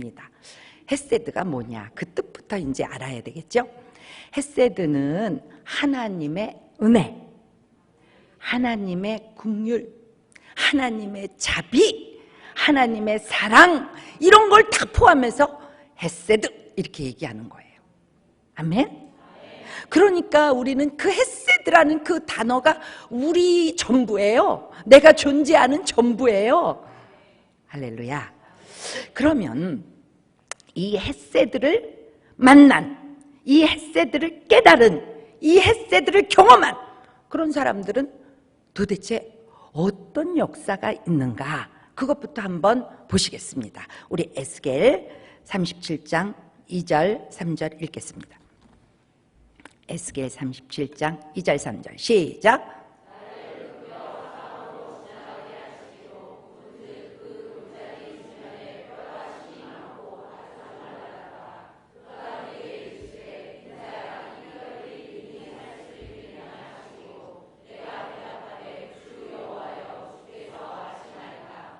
헤세드입니다. 헤세드가 뭐냐? 그 뜻부터 이제 알아야 되겠죠? 헤세드는 하나님의 은혜, 하나님의 긍휼, 하나님의 자비, 하나님의 사랑, 이런 걸 다 포함해서 헤세드 이렇게 얘기하는 거예요. 아멘? 그러니까 우리는 그 헤세드라는 그 단어가 우리 전부예요. 내가 존재하는 전부예요. 할렐루야. 그러면 이 헤세드를 만난, 이 헤세드를 깨달은, 이 헤세드를 경험한 그런 사람들은 도대체 어떤 역사가 있는가? 그것부터 한번 보시겠습니다. 우리 에스겔 37장 2절 3절 읽겠습니다. 에스겔 37장 2절 3절 시작.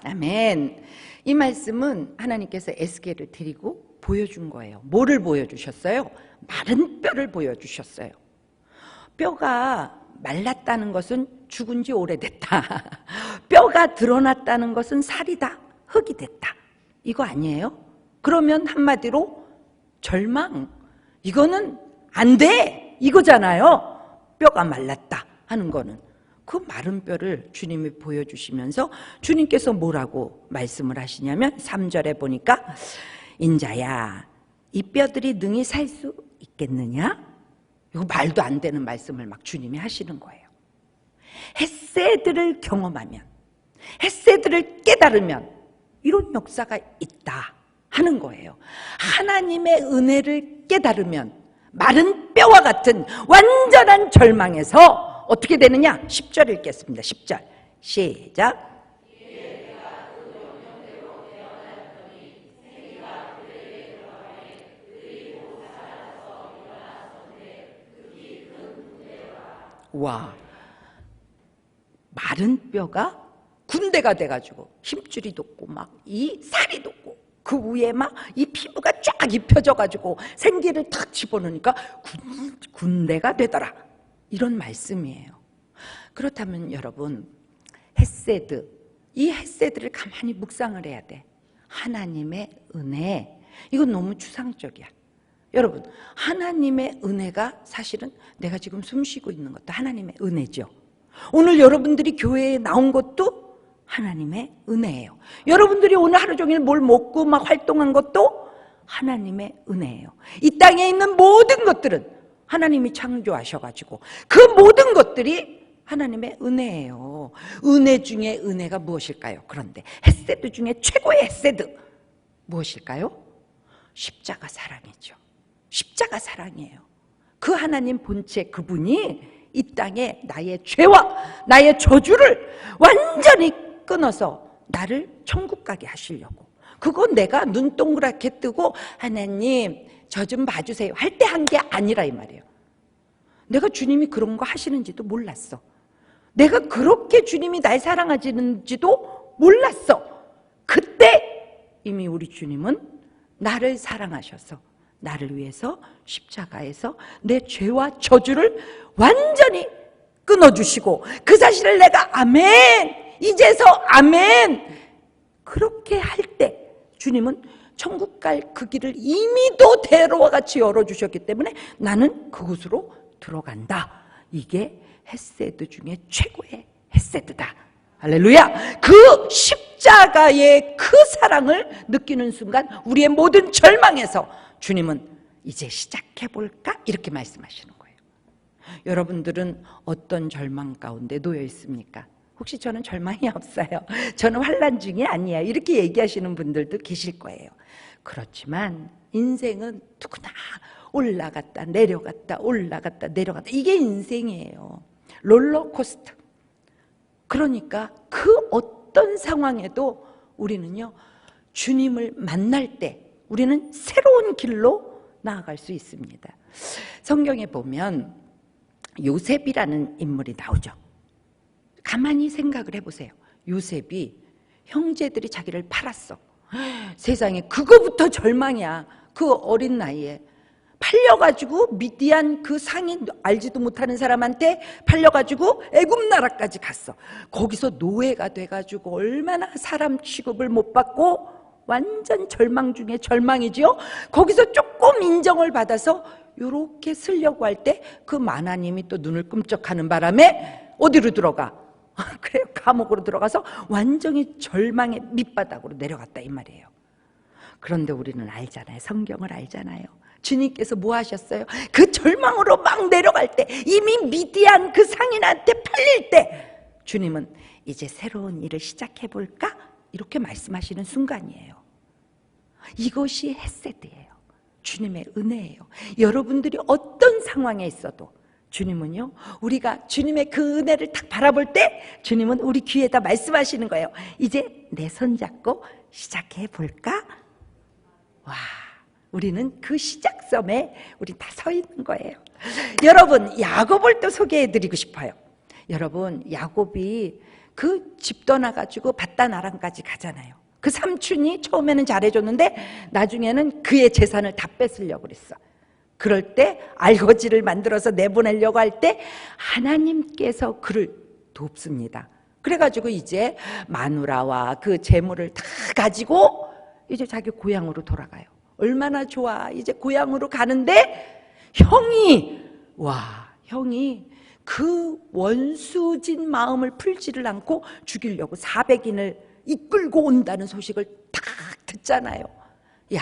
아멘. 이 말씀은 하나님께서 에스겔을 데리고 보여준 거예요. 뭐를 보여주셨어요? 마른 뼈를 보여주셨어요. 뼈가 말랐다는 것은 죽은 지 오래됐다. 뼈가 드러났다는 것은 살이 다 흙이 됐다. 이거 아니에요? 그러면 한마디로 절망, 이거는 안 돼, 이거잖아요. 뼈가 말랐다 하는 거는. 그 마른 뼈를 주님이 보여주시면서 주님께서 뭐라고 말씀을 하시냐면 3절에 보니까 인자야, 이 뼈들이 능히 살 수 있겠느냐? 이거 말도 안 되는 말씀을 막 주님이 하시는 거예요. 헤세드를 경험하면, 헤세드를 깨달으면 이런 역사가 있다 하는 거예요. 하나님의 은혜를 깨달으면 마른 뼈와 같은 완전한 절망에서 어떻게 되느냐? 10절 읽겠습니다. 10절 시작. 와, 마른 뼈가 군대가 돼가지고 힘줄이 돋고 막 이 살이 돋고 그 위에 막 이 피부가 쫙 입혀져가지고 생기를 탁 집어넣으니까 군대가 되더라, 이런 말씀이에요. 그렇다면 여러분, 헤세드, 이 헤세드를 가만히 묵상을 해야 돼. 하나님의 은혜, 이건 너무 추상적이야. 여러분, 하나님의 은혜가 사실은 내가 지금 숨 쉬고 있는 것도 하나님의 은혜죠. 오늘 여러분들이 교회에 나온 것도 하나님의 은혜예요. 여러분들이 오늘 하루 종일 뭘 먹고 막 활동한 것도 하나님의 은혜예요. 이 땅에 있는 모든 것들은 하나님이 창조하셔가지고 그 모든 것들이 하나님의 은혜예요. 은혜 중에 은혜가 무엇일까요? 그런데 헤세드 중에 최고의 헤세드 무엇일까요? 십자가 사랑이죠. 십자가 사랑이에요. 그 하나님 본체 그분이 이 땅에 나의 죄와 나의 저주를 완전히 끊어서 나를 천국 가게 하시려고, 그건 내가 눈 동그랗게 뜨고 하나님 저 좀 봐주세요 할 때 한 게 아니라 이 말이에요. 내가 주님이 그런 거 하시는지도 몰랐어. 내가 그렇게 주님이 날 사랑하시는지도 몰랐어. 그때 이미 우리 주님은 나를 사랑하셔서 나를 위해서 십자가에서 내 죄와 저주를 완전히 끊어주시고, 그 사실을 내가 아멘, 이제서 아멘, 그렇게 할 때 주님은 천국 갈 그 길을 이미도 대로와 같이 열어주셨기 때문에 나는 그곳으로 들어간다. 이게 헤세드 중에 최고의 헤세드다. 할렐루야. 그 십자가의 그 사랑을 느끼는 순간 우리의 모든 절망에서 주님은 이제 시작해볼까? 이렇게 말씀하시는 거예요. 여러분들은 어떤 절망 가운데 놓여 있습니까? 혹시 저는 절망이 없어요, 저는 환난 중이 아니에요, 이렇게 얘기하시는 분들도 계실 거예요. 그렇지만 인생은 누구나 올라갔다 내려갔다 올라갔다 내려갔다, 이게 인생이에요. 롤러코스터. 그러니까 그 어떤 상황에도 우리는요, 주님을 만날 때 우리는 새로운 길로 나아갈 수 있습니다. 성경에 보면 요셉이라는 인물이 나오죠. 가만히 생각을 해보세요. 요셉이 형제들이 자기를 팔았어. 세상에 그거부터 절망이야. 그 어린 나이에 팔려가지고 미디안 그 상인 알지도 못하는 사람한테 팔려가지고 애굽 나라까지 갔어. 거기서 노예가 돼가지고 얼마나 사람 취급을 못 받고 완전 절망 중에 절망이지요. 거기서 조금 인정을 받아서 요렇게 쓰려고 할 때 그 만화님이 또 눈을 끔쩍하는 바람에 어디로 들어가? 그래요, 감옥으로 들어가서 완전히 절망의 밑바닥으로 내려갔다 이 말이에요. 그런데 우리는 알잖아요. 성경을 알잖아요. 주님께서 뭐 하셨어요? 그 절망으로 막 내려갈 때, 이미 미디안 그 상인한테 팔릴 때 주님은 이제 새로운 일을 시작해볼까? 이렇게 말씀하시는 순간이에요. 이것이 헤세드예요. 주님의 은혜예요. 여러분들이 어떤 상황에 있어도 주님은요, 우리가 주님의 그 은혜를 딱 바라볼 때 주님은 우리 귀에다 말씀하시는 거예요. 이제 내 손 잡고 시작해 볼까? 와, 우리는 그 시작점에 우리 다 서 있는 거예요. 여러분, 야곱을 또 소개해 드리고 싶어요. 여러분, 야곱이 그 집 떠나가지고 밧단 아람까지 가잖아요. 그 삼촌이 처음에는 잘해줬는데 나중에는 그의 재산을 다 뺏으려고 그랬어. 그럴 때 알거지를 만들어서 내보내려고 할 때 하나님께서 그를 돕습니다. 그래가지고 이제 마누라와 그 재물을 다 가지고 이제 자기 고향으로 돌아가요. 얼마나 좋아. 이제 고향으로 가는데 형이 그 원수진 마음을 풀지를 않고 죽이려고 400인을 이끌고 온다는 소식을 딱 듣잖아요. 야,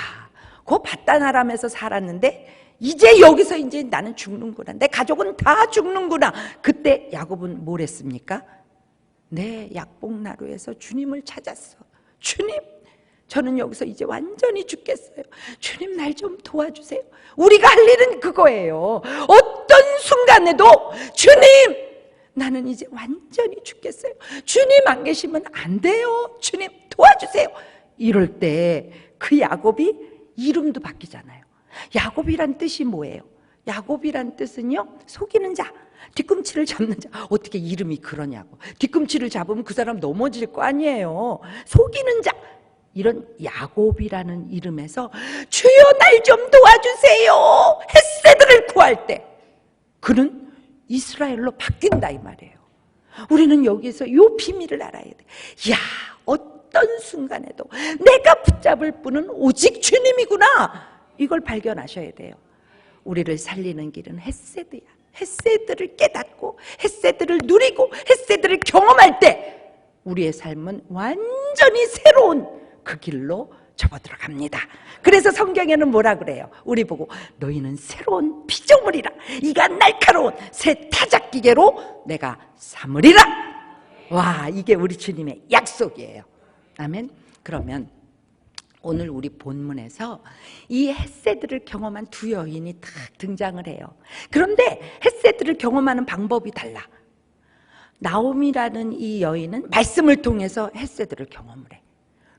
그 밧단 아람에서 살았는데 이제 여기서 이제 나는 죽는구나. 내 가족은 다 죽는구나. 그때 야곱은 뭘 했습니까? 내 약복나루에서 주님을 찾았어. 주님, 저는 여기서 이제 완전히 죽겠어요. 주님, 날 좀 도와주세요. 우리가 할 일은 그거예요. 어떤 순간에도 주님, 나는 이제 완전히 죽겠어요. 주님 안 계시면 안 돼요. 주님 도와주세요. 이럴 때 그 야곱이 이름도 바뀌잖아요. 야곱이란 뜻이 뭐예요? 야곱이란 뜻은요, 속이는 자, 뒤꿈치를 잡는 자. 어떻게 이름이 그러냐고. 뒤꿈치를 잡으면 그 사람 넘어질 거 아니에요. 속이는 자. 이런 야곱이라는 이름에서 주여 날 좀 도와주세요 헤세드를 구할 때 그는 이스라엘로 바뀐다 이 말이에요. 우리는 여기서 이 비밀을 알아야 돼. 야, 어떤 순간에도 내가 붙잡을 분은 오직 주님이구나. 이걸 발견하셔야 돼요. 우리를 살리는 길은 헤세드야. 헤세드를 깨닫고 헤세드를 누리고 헤세드를 경험할 때 우리의 삶은 완전히 새로운 그 길로 접어들어갑니다. 그래서 성경에는 뭐라 그래요? 우리 보고 너희는 새로운 피조물이라. 이가 날카로운 새 타작기계로 내가 삼으리라. 와, 이게 우리 주님의 약속이에요. 아멘. 그러면 오늘 우리 본문에서 이 헤세드를 경험한 두 여인이 딱 등장을 해요. 그런데 헤세드를 경험하는 방법이 달라. 나오미라는 이 여인은 말씀을 통해서 헤세드를 경험을 해.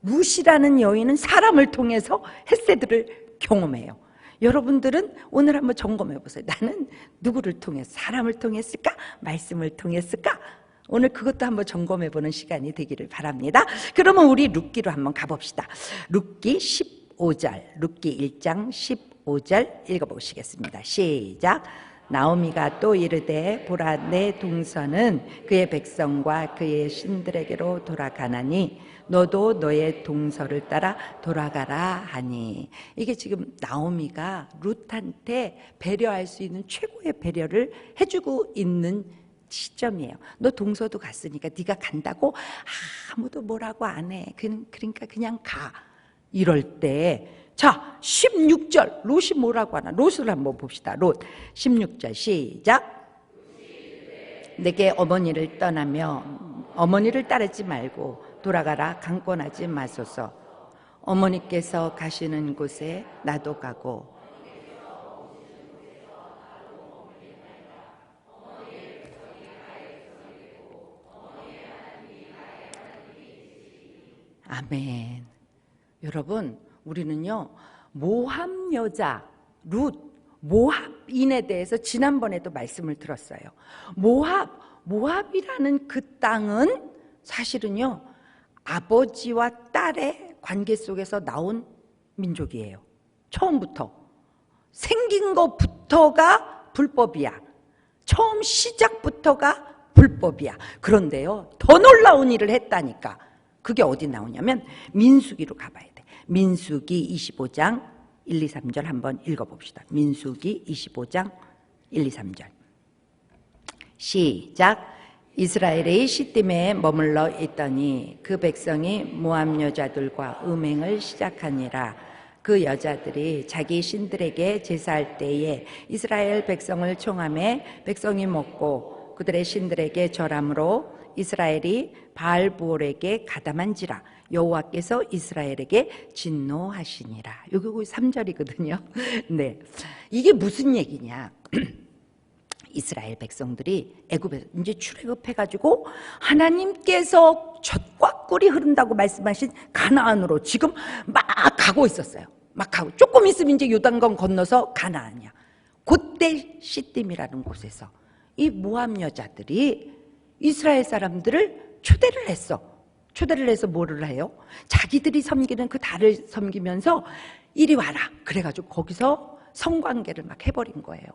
룻이라는 여인은 사람을 통해서 헤세드를 경험해요. 여러분들은 오늘 한번 점검해 보세요. 나는 누구를 통해서, 사람을 통했을까? 말씀을 통했을까? 오늘 그것도 한번 점검해 보는 시간이 되기를 바랍니다. 그러면 우리 룻기로 한번 가봅시다. 룻기 15절, 룻기 1장 15절 읽어보시겠습니다. 시작. 나오미가 또 이르되 보라, 내 동서는 그의 백성과 그의 신들에게로 돌아가나니 너도 너의 동서를 따라 돌아가라 하니. 이게 지금 나오미가 룻한테 배려할 수 있는 최고의 배려를 해주고 있는 시점이에요. 너 동서도 갔으니까 네가 간다고 아무도 뭐라고 안 해. 그러니까 그냥 가. 이럴 때 자, 16절 롯이 뭐라고 하나? 롯을 한번 봅시다. 롯 16절 시작. 내게 어머니를 떠나며 어머니를 따르지 말고 돌아가라. 강권하지 마소서. 어머니께서 가시는 곳에 나도 가고 아멘. 여러분, 우리는요 모압 여자 룻, 모압인에 대해서 지난번에도 말씀을 들었어요. 모압이라는 그 땅은 사실은요 아버지와 딸의 관계 속에서 나온 민족이에요. 처음부터 생긴 것부터가 불법이야. 처음 시작부터가 불법이야. 그런데요, 더 놀라운 일을 했다니까. 그게 어디 나오냐면 민수기로 가봐야 돼. 민수기 25장 1, 2, 3절 한번 읽어봅시다. 민수기 25장 1, 2, 3절 시작. 이스라엘이 시딤에 머물러 있더니 그 백성이 모압 여자들과 음행을 시작하니라. 그 여자들이 자기 신들에게 제사할 때에 이스라엘 백성을 총함해 백성이 먹고 그들의 신들에게 절함으로 이스라엘이 바알부올에게 가담한지라. 여호와께서 이스라엘에게 진노하시니라. 여기 3절이거든요. 네, 이게 무슨 얘기냐? 이스라엘 백성들이 애굽에 이제 출애굽해가지고 하나님께서 젖과 꿀이 흐른다고 말씀하신 가나안으로 지금 막 가고 있었어요. 막 가고 조금 있으면 이제 요단강 건너서 가나안이야. 그때 시딤이라는 곳에서 이 모압 여자들이 이스라엘 사람들을 초대를 했어. 초대를 해서 뭐를 해요? 자기들이 섬기는 그 달을 섬기면서 이리 와라. 그래가지고 거기서 성관계를 막 해버린 거예요.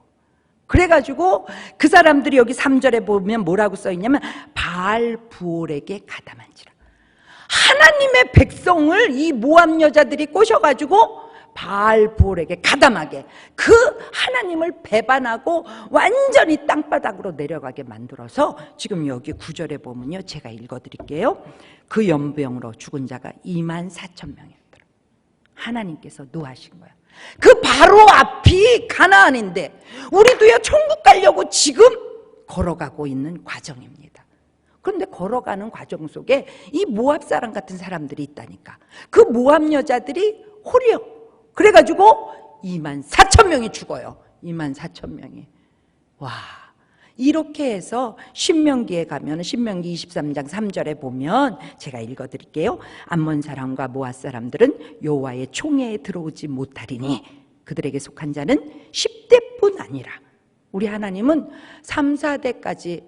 그래가지고 그 사람들이 여기 3절에 보면 뭐라고 써있냐면 바알부올에게 가담한지라. 하나님의 백성을 이 모압 여자들이 꼬셔가지고 바알부올에게 가담하게, 그 하나님을 배반하고 완전히 땅바닥으로 내려가게 만들어서 지금 여기 9절에 보면요, 제가 읽어드릴게요. 그 연병으로 죽은 자가 24,000명이었더라. 하나님께서 노하신 거야. 그 바로 앞이 가나안인데 우리도요 천국 가려고 지금 걸어가고 있는 과정입니다. 그런데 걸어가는 과정 속에 이 모압 사람 같은 사람들이 있다니까. 그 모압 여자들이 홀이요. 그래가지고 24,000명이 죽어요. 24,000명이. 와, 이렇게 해서 신명기에 가면 신명기 23장 3절에 보면 제가 읽어드릴게요. 암몬 사람과 모압 사람들은 여호와의 총회에 들어오지 못하리니 그들에게 속한 자는 10대뿐 아니라. 우리 하나님은 3, 4대까지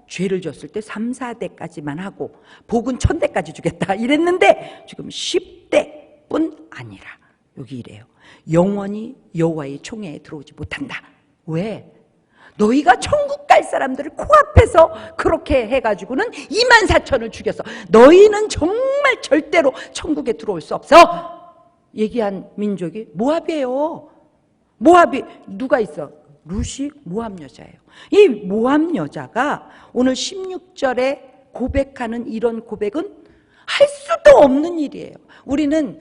죄를 졌을 때 3, 4대까지만 하고 복은 1000대까지 주겠다 이랬는데 지금 10대뿐 아니라. 여기 이래요. 영원히 여호와의 총회에 들어오지 못한다. 왜? 너희가 천국 갈 사람들을 코앞에서 그렇게 해가지고는 24,000을 죽였어. 너희는 정말 절대로 천국에 들어올 수 없어. 얘기한 민족이 모압이에요. 모압이 누가 있어? 룻이 모압 여자예요. 이 모압 여자가 오늘 16절에 고백하는 이런 고백은 할 수도 없는 일이에요. 우리는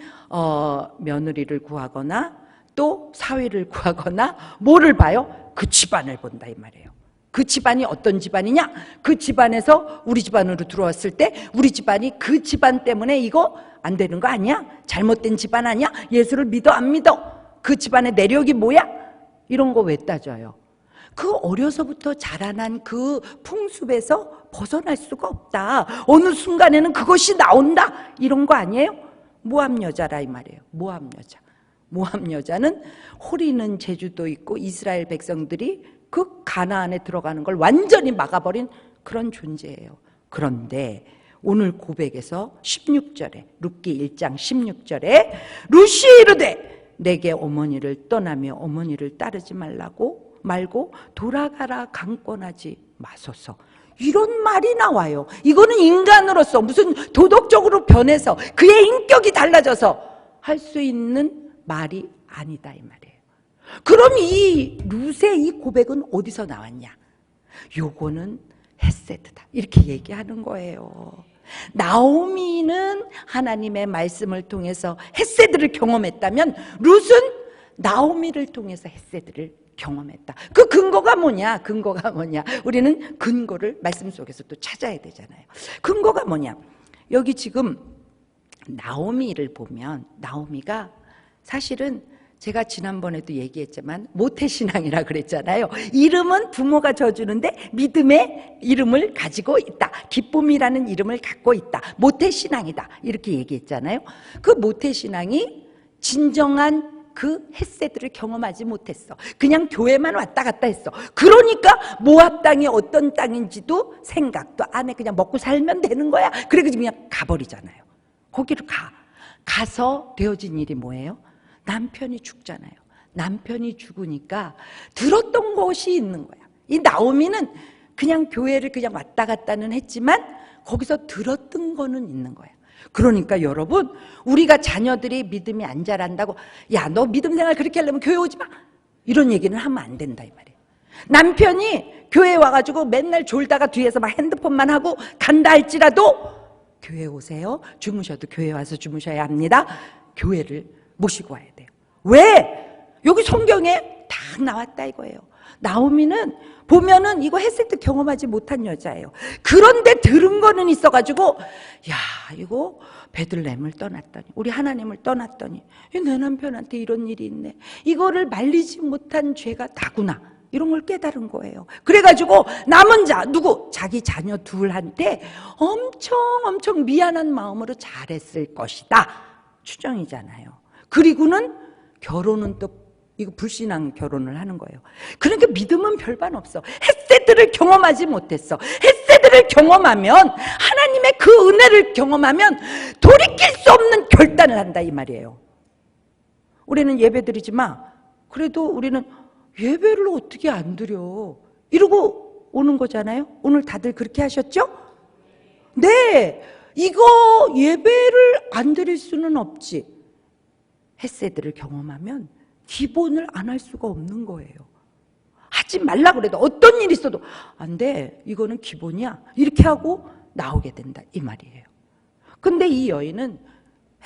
며느리를 구하거나 또 사위를 구하거나 뭐를 봐요? 그 집안을 본다 이 말이에요. 그 집안이 어떤 집안이냐? 그 집안에서 우리 집안으로 들어왔을 때 우리 집안이 그 집안 때문에 이거 안 되는 거 아니야? 잘못된 집안 아니야? 예수를 믿어 안 믿어? 그 집안의 내력이 뭐야? 이런 거 왜 따져요? 그 어려서부터 자라난 그 풍습에서 벗어날 수가 없다. 어느 순간에는 그것이 나온다. 이런 거 아니에요? 모압 여자라 이 말이에요. 모압 여자. 모압 여자는 호리는 제주도 있고 이스라엘 백성들이 그 가나안에 들어가는 걸 완전히 막아버린 그런 존재예요. 그런데 오늘 고백에서 16절에 룻기 1장 16절에 룻이 이르되 내게 어머니를 떠나며 어머니를 따르지 말고 돌아가라 강권하지 마소서. 이런 말이 나와요. 이거는 인간으로서 무슨 도덕적으로 변해서 그의 인격이 달라져서 할 수 있는 말이 아니다 이 말이에요. 그럼 이 룻의 이 고백은 어디서 나왔냐? 요거는 헤세드다 이렇게 얘기하는 거예요. 나오미는 하나님의 말씀을 통해서 헤세드를 경험했다면 룻은 나오미를 통해서 헤세드를 경험했다. 그 근거가 뭐냐? 근거가 뭐냐? 우리는 근거를 말씀 속에서 또 찾아야 되잖아요. 근거가 뭐냐? 여기 지금 나오미를 보면 나오미가 사실은 제가 지난번에도 얘기했지만 모태신앙이라 그랬잖아요. 이름은 부모가 져주는데 믿음의 이름을 가지고 있다. 기쁨이라는 이름을 갖고 있다. 모태신앙이다. 이렇게 얘기했잖아요. 그 모태신앙이 진정한 그 헤세드를 경험하지 못했어. 그냥 교회만 왔다 갔다 했어. 그러니까 모압 땅이 어떤 땅인지도 생각도 안 해. 그냥 먹고 살면 되는 거야. 그래 그냥 가버리잖아요. 거기로 가. 가서 되어진 일이 뭐예요? 남편이 죽잖아요. 남편이 죽으니까 들었던 것이 있는 거야. 이 나오미는 그냥 교회를 그냥 왔다 갔다는 했지만 거기서 들었던 거는 있는 거야. 그러니까 여러분, 우리가 자녀들이 믿음이 안 자란다고 야, 너 믿음 생활 그렇게 하려면 교회 오지 마, 이런 얘기는 하면 안 된다 이 말이에요. 남편이 교회 와가지고 맨날 졸다가 뒤에서 막 핸드폰만 하고 간다 할지라도 교회 오세요. 주무셔도 교회 와서 주무셔야 합니다. 교회를 모시고 와야 돼요. 왜? 여기 성경에 딱 나왔다 이거예요. 나오미는 보면은 이거 했을 때 경험하지 못한 여자예요. 그런데 들은 거는 있어가지고 야, 이거 베들레헴을 떠났더니, 우리 하나님을 떠났더니 내 남편한테 이런 일이 있네, 이거를 말리지 못한 죄가 다구나, 이런 걸 깨달은 거예요. 그래가지고 남은 자 누구? 자기 자녀 둘한테 엄청 미안한 마음으로 잘했을 것이다 추정이잖아요. 그리고는 결혼은 또 이거 불신앙 결혼을 하는 거예요. 그러니까 믿음은 별반 없어. 헷세들을 경험하지 못했어. 헷세들을 경험하면, 하나님의 그 은혜를 경험하면 돌이킬 수 없는 결단을 한다 이 말이에요. 우리는 예배 드리지 마, 그래도 우리는 예배를 어떻게 안 드려, 이러고 오는 거잖아요. 오늘 다들 그렇게 하셨죠? 네, 이거 예배를 안 드릴 수는 없지. 헷세들을 경험하면 기본을 안 할 수가 없는 거예요. 하지 말라 그래도 어떤 일이 있어도 안 돼, 이거는 기본이야, 이렇게 하고 나오게 된다 이 말이에요. 근데 이 여인은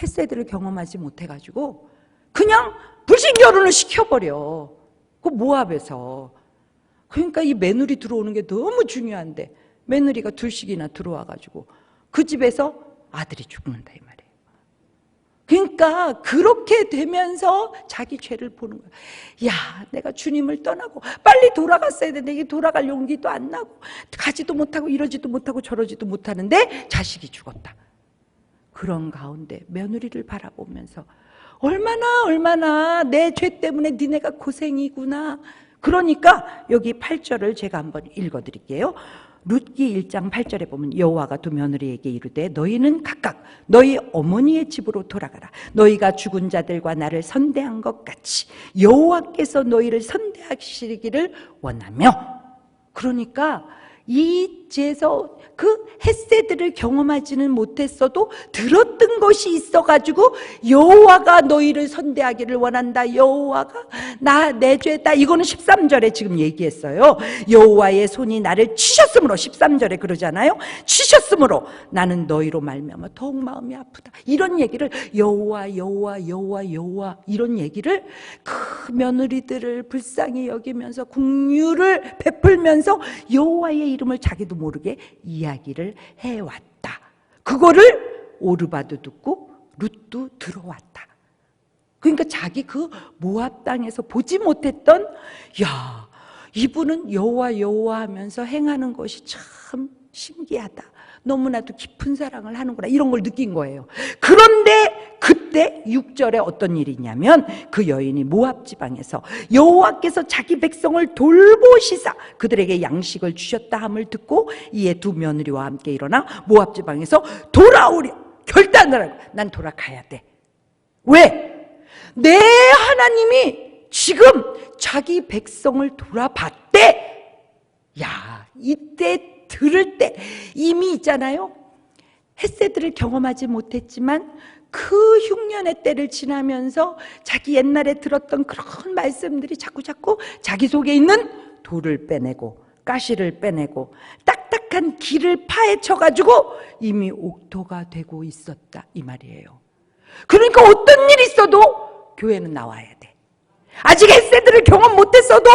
헷세들을 경험하지 못해가지고 그냥 불신 결혼을 시켜버려, 그 모압에서. 그러니까 이 며느리 들어오는 게 너무 중요한데 며느리가 둘씩이나 들어와가지고 그 집에서 아들이 죽는다 이 말이에요. 그러니까 그렇게 되면서 자기 죄를 보는 거야. 야, 내가 주님을 떠나고 빨리 돌아갔어야 되는데 이게 돌아갈 용기도 안 나고 가지도 못하고 이러지도 못하고 저러지도 못하는데 자식이 죽었다. 그런 가운데 며느리를 바라보면서 얼마나 내 죄 때문에 니네가 고생이구나. 그러니까 여기 8절을 제가 한번 읽어드릴게요. 룻기 1장 8절에 보면 여호와가 두 며느리에게 이르되 너희는 각각 너희 어머니의 집으로 돌아가라. 너희가 죽은 자들과 나를 선대한 것 같이 여호와께서 너희를 선대하시기를 원하며. 그러니까 이제서 그 헷세들을 경험하지는 못했어도 들었던 것이 있어가지고 여호와가 너희를 선대하기를 원한다, 여호와가 내 죄다, 이거는 13절에 지금 얘기했어요. 여호와의 손이 나를 치셨으므로, 13절에 그러잖아요. 치셨으므로 나는 너희로 말미암아 더욱 마음이 아프다, 이런 얘기를 여호와 이런 얘기를 그 며느리들을 불쌍히 여기면서 긍휼을 베풀면서 여호와의 이름을 자기도 모르게 이야기를 해왔다. 그거를 오르바도 듣고 룻도 들어왔다. 그러니까 자기 그 모압 땅에서 보지 못했던, 야, 이분은 여호와 하면서 행하는 것이 참 신기하다, 너무나도 깊은 사랑을 하는구나, 이런 걸 느낀 거예요. 그런데 그때 6절에 어떤 일이 있냐면 그 여인이 모압 지방에서 여호와께서 자기 백성을 돌보시사 그들에게 양식을 주셨다 함을 듣고 이에 두 며느리와 함께 일어나 모압 지방에서 돌아오려 결단을 하고, 난 돌아가야 돼. 왜? 내 하나님이 지금 자기 백성을 돌아봤대. 야, 이때 들을 때 이미 있잖아요, 헷세들을 경험하지 못했지만 그 흉년의 때를 지나면서 자기 옛날에 들었던 그런 말씀들이 자꾸 자기 속에 있는 돌을 빼내고 가시를 빼내고 딱딱한 길을 파헤쳐가지고 이미 옥토가 되고 있었다 이 말이에요. 그러니까 어떤 일이 있어도 교회는 나와야 돼. 아직 헷세들을 경험 못했어도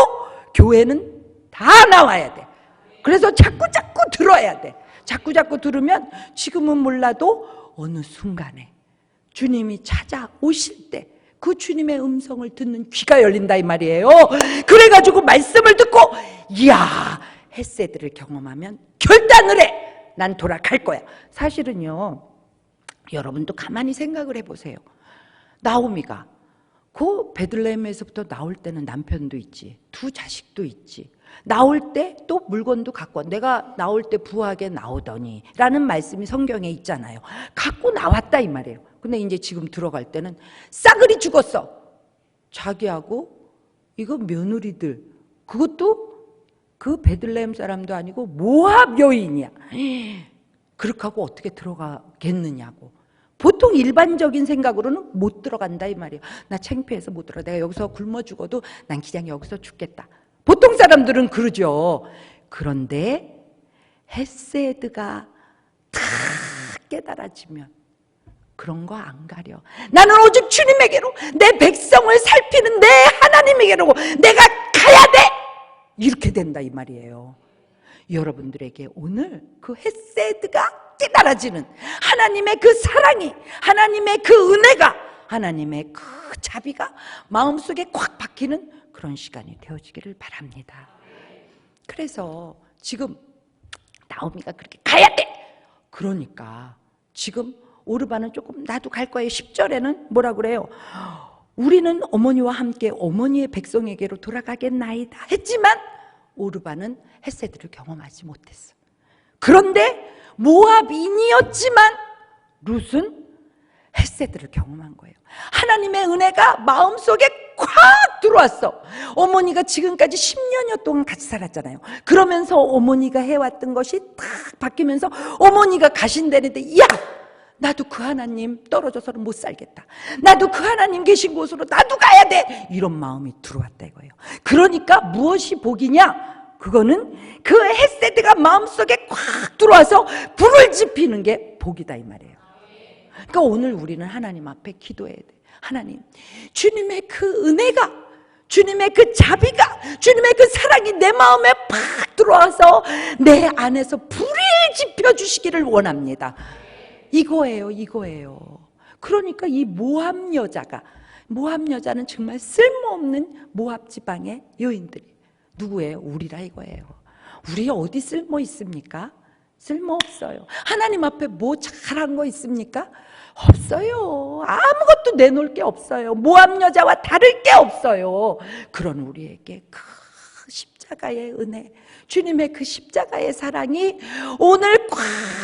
교회는 다 나와야 돼. 그래서 자꾸 들어야 돼. 자꾸 들으면 지금은 몰라도 어느 순간에 주님이 찾아오실 때 그 주님의 음성을 듣는 귀가 열린다 이 말이에요. 그래가지고 말씀을 듣고, 이야, 헷세들을 경험하면 결단을 해. 난 돌아갈 거야. 사실은요, 여러분도 가만히 생각을 해보세요. 나오미가 그 베들레헴에서부터 나올 때는 남편도 있지, 두 자식도 있지, 나올 때 또 물건도 갖고 와. 내가 나올 때 부하게 나오더니 라는 말씀이 성경에 있잖아요. 갖고 나왔다 이 말이에요. 근데 이제 지금 들어갈 때는 싸그리 죽었어. 자기하고 이거 며느리들, 그것도 그 베들레헴 사람도 아니고 모압 여인이야. 그렇게 하고 어떻게 들어가겠느냐고. 보통 일반적인 생각으로는 못 들어간다 이 말이에요. 나 창피해서 못 들어가. 내가 여기서 굶어 죽어도 난 그냥 여기서 죽겠다. 보통 사람들은 그러죠. 그런데 헤세드가 다 깨달아지면 그런 거 안 가려. 나는 오직 주님에게로, 내 백성을 살피는 내 하나님에게로 내가 가야 돼. 이렇게 된다 이 말이에요. 여러분들에게 오늘 그 헤세드가 깨달아지는 하나님의 그 사랑이, 하나님의 그 은혜가, 하나님의 그 자비가 마음속에 꽉 박히는 그런 시간이 되어지기를 바랍니다. 그래서 지금 나오미가 그렇게 가야 돼. 그러니까 지금 오르반은 조금 나도 갈 거예요. 10절에는 뭐라 그래요? 우리는 어머니와 함께 어머니의 백성에게로 돌아가겠나이다 했지만 오르반은 헤세드를 경험하지 못했어. 그런데 모압인이었지만 룻은 헤세드를 경험한 거예요. 하나님의 은혜가 마음속에 콱 들어왔어. 어머니가 지금까지 10년여 동안 같이 살았잖아요. 그러면서 어머니가 해왔던 것이 딱 바뀌면서 어머니가 가신다는데, 야! 나도 그 하나님 떨어져서는 못 살겠다. 나도 그 하나님 계신 곳으로 나도 가야 돼. 이런 마음이 들어왔다 이거예요. 그러니까 무엇이 복이냐? 그거는 그 헤세드가 마음속에 꽉 들어와서 불을 지피는 게 복이다 이 말이에요. 그러니까 오늘 우리는 하나님 앞에 기도해야 돼. 하나님, 주님의 그 은혜가, 주님의 그 자비가, 주님의 그 사랑이 내 마음에 팍 들어와서 내 안에서 불을 지펴주시기를 원합니다. 이거예요, 이거예요. 그러니까 이 모압 여자가, 모압 여자는 정말 쓸모없는 모압 지방의 여인들이 누구예요? 우리라 이거예요. 우리 어디 쓸모 있습니까? 쓸모 없어요. 하나님 앞에 뭐 잘한 거 있습니까? 없어요. 아무것도 내놓을 게 없어요. 모압 여자와 다를 게 없어요. 그런 우리에게 그 십자가의 은혜, 주님의 그 십자가의 사랑이 오늘 꽉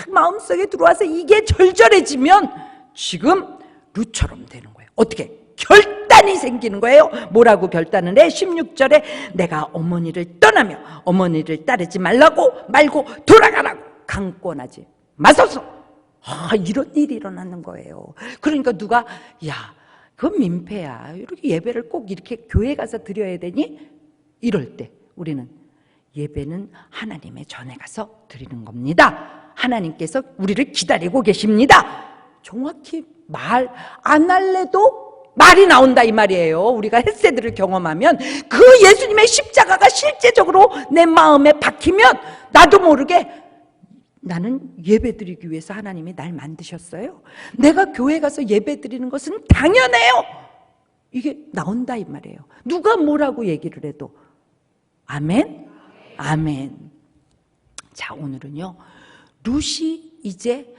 마음속에 들어와서 이게 절절해지면 지금 룻처럼 되는 거예요. 어떻게? 결단이 생기는 거예요. 뭐라고 결단을 해? 16절에 내가 어머니를 떠나며 어머니를 따르지 말고 돌아가라고 강권하지 마소서. 이런 일이 일어나는 거예요. 그러니까 누가, 야, 그건 민폐야. 이렇게 예배를 꼭 이렇게 교회 가서 드려야 되니? 이럴 때 우리는 예배는 하나님의 전에 가서 드리는 겁니다. 하나님께서 우리를 기다리고 계십니다. 정확히 말 안 할래도 말이 나온다 이 말이에요. 우리가 헤세드를 경험하면 그 예수님의 십자가가 실제적으로 내 마음에 박히면 나도 모르게 나는 예배 드리기 위해서 하나님이 날 만드셨어요. 내가 교회 가서 예배 드리는 것은 당연해요. 이게 나온다 이 말이에요. 누가 뭐라고 얘기를 해도. 아멘? 아멘. 자, 오늘은요, 룻이 이제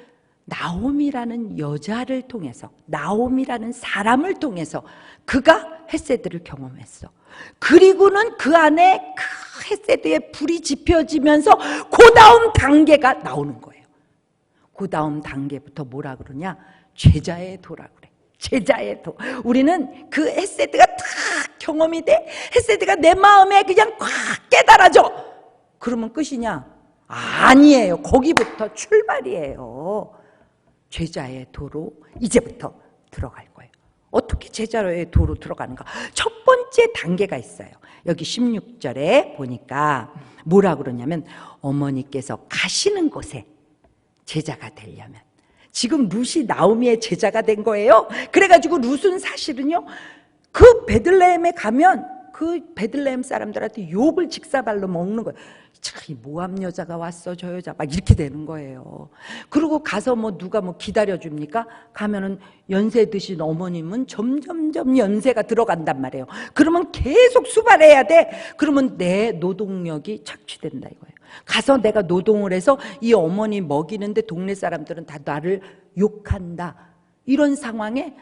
나오미라는 여자를 통해서, 나오미라는 사람을 통해서 그가 헤세드를 경험했어. 그리고는 그 안에 그 헤세드의 불이 지펴지면서 그 다음 단계가 나오는 거예요. 그 다음 단계부터 뭐라 그러냐? 제자의 도라 그래. 제자의 도. 우리는 그 헤세드가 다 경험이 돼. 헤세드가 내 마음에 그냥 꽉 깨달아져. 그러면 끝이냐? 아니에요. 거기부터 출발이에요. 제자의 도로 이제부터 들어갈 거예요. 어떻게 제자의 도로 들어가는가? 첫 번째 단계가 있어요. 여기 16절에 보니까 뭐라 그러냐면 어머니께서 가시는 곳에 제자가 되려면, 지금 룻이 나오미의 제자가 된 거예요. 그래가지고 룻은 사실은요, 그 베들레헴에 가면 그 베들레헴 사람들한테 욕을 직사발로 먹는 거예요. 참, 이 모압 여자가 왔어, 저 여자 막 이렇게 되는 거예요. 그리고 가서 뭐 누가 뭐 기다려줍니까? 가면은 연세 드신 어머님은 점점점 연세가 들어간단 말이에요. 그러면 계속 수발해야 돼. 그러면 내 노동력이 착취된다 이거예요. 가서 내가 노동을 해서 이 어머니 먹이는데 동네 사람들은 다 나를 욕한다. 이런 상황에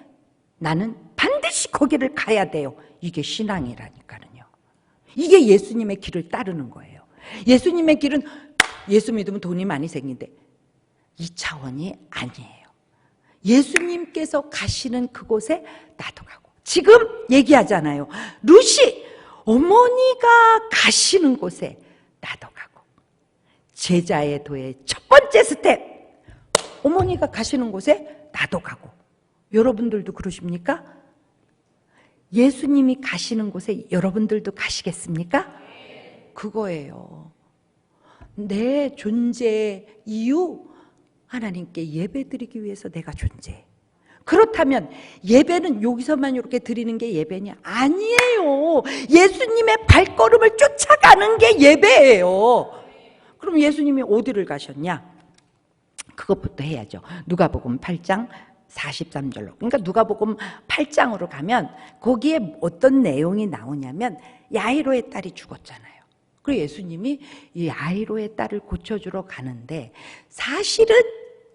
나는 반드시 반드시 거기를 가야 돼요. 이게 신앙이라니까요. 이게 예수님의 길을 따르는 거예요. 예수님의 길은 예수 믿으면 돈이 많이 생긴대. 이 차원이 아니에요. 예수님께서 가시는 그곳에 나도 가고. 지금 얘기하잖아요. 루시 어머니가 가시는 곳에 나도 가고. 제자의 도의 첫 번째 스텝. 어머니가 가시는 곳에 나도 가고. 여러분들도 그러십니까? 예수님이 가시는 곳에 여러분들도 가시겠습니까? 그거예요. 내 존재 이유, 하나님께 예배드리기 위해서 내가 존재해. 그렇다면 예배는 여기서만 이렇게 드리는 게 예배냐? 아니에요. 예수님의 발걸음을 쫓아가는 게 예배예요. 그럼 예수님이 어디를 가셨냐? 그것부터 해야죠. 누가복음 8장 43절로. 그러니까 누가복음 8장으로 가면 거기에 어떤 내용이 나오냐면 야이로의 딸이 죽었잖아요. 그리고 예수님이 이 야이로의 딸을 고쳐주러 가는데 사실은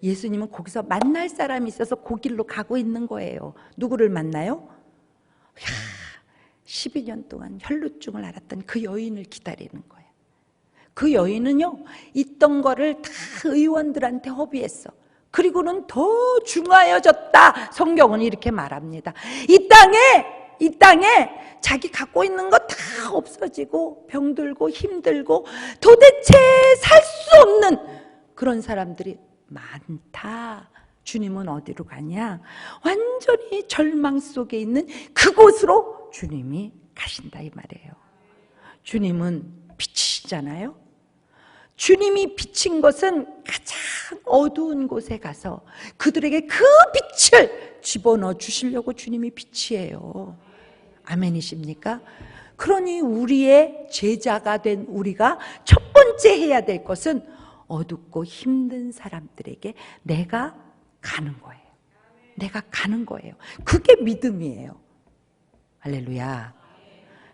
예수님은 거기서 만날 사람이 있어서 그 길로 가고 있는 거예요. 누구를 만나요? 12년 동안 혈루증을 앓았던 그 여인을 기다리는 거예요. 그 여인은요, 있던 거를 다 의원들한테 허비했어. 그리고는 더 중하여졌다. 성경은 이렇게 말합니다. 이 땅에 자기 갖고 있는 거 다 없어지고 병들고 힘들고 도대체 살 수 없는 그런 사람들이 많다. 주님은 어디로 가냐? 완전히 절망 속에 있는 그곳으로 주님이 가신다 이 말이에요. 주님은 빛이시잖아요. 주님이 비친 것은 가장 어두운 곳에 가서 그들에게 그 빛을 집어넣어 주시려고 주님이 빛이에요. 아멘이십니까? 그러니 우리의 제자가 된 우리가 첫 번째 해야 될 것은 어둡고 힘든 사람들에게 내가 가는 거예요. 내가 가는 거예요. 그게 믿음이에요. 할렐루야.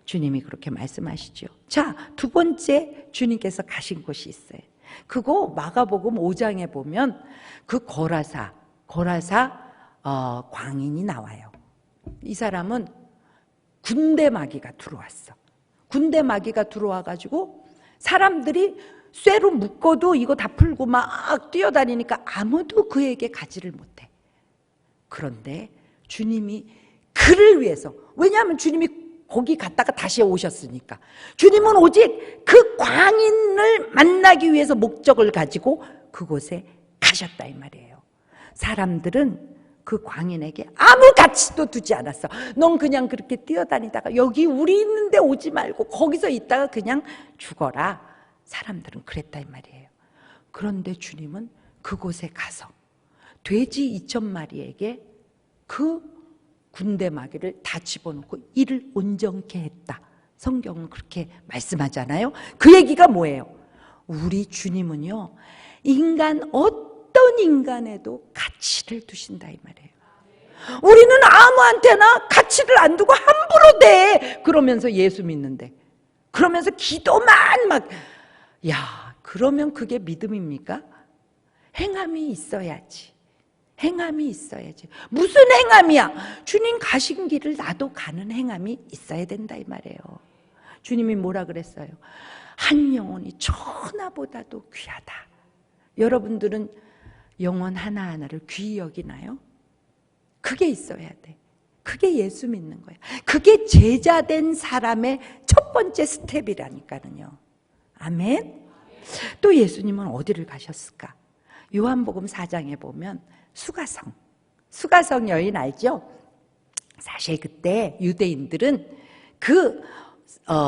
주님이 그렇게 말씀하시죠. 자, 두 번째 주님께서 가신 곳이 있어요. 그거 마가복음 5장에 보면 그 고라사 광인이 나와요. 이 사람은 군대 마귀가 들어왔어. 군대 마귀가 들어와가지고 사람들이 쇠로 묶어도 이거 다 풀고 막 뛰어다니니까 아무도 그에게 가지를 못해. 그런데 주님이 그를 위해서, 왜냐하면 주님이 거기 갔다가 다시 오셨으니까, 주님은 오직 그 광인을 만나기 위해서 목적을 가지고 그곳에 가셨다 이 말이에요. 사람들은 그 광인에게 아무 가치도 두지 않았어. 넌 그냥 그렇게 뛰어다니다가 여기 우리 있는데 오지 말고 거기서 있다가 그냥 죽어라. 사람들은 그랬다 이 말이에요. 그런데 주님은 그곳에 가서 돼지 2,000마리에게 그 군대 마귀를 다 집어넣고 이를 온전케 했다. 성경은 그렇게 말씀하잖아요. 그 얘기가 뭐예요? 우리 주님은요, 어떤 인간에도 가치를 두신다 이 말이에요. 우리는 아무한테나 가치를 안 두고 함부로 대. 그러면서 예수 믿는데, 그러면서 기도만 막, 야, 그러면 그게 믿음입니까? 행함이 있어야지. 행함이 있어야지. 무슨 행함이야? 주님 가신 길을 나도 가는 행함이 있어야 된다 이 말이에요. 주님이 뭐라 그랬어요? 한 영혼이 천하보다도 귀하다. 여러분들은 영혼 하나하나를 귀히 여기나요? 그게 있어야 돼. 그게 예수 믿는 거예요. 그게 제자된 사람의 첫 번째 스텝이라니까요. 아멘. 또 예수님은 어디를 가셨을까? 요한복음 4장에 보면 수가성 여인 알죠? 사실 그때 유대인들은 그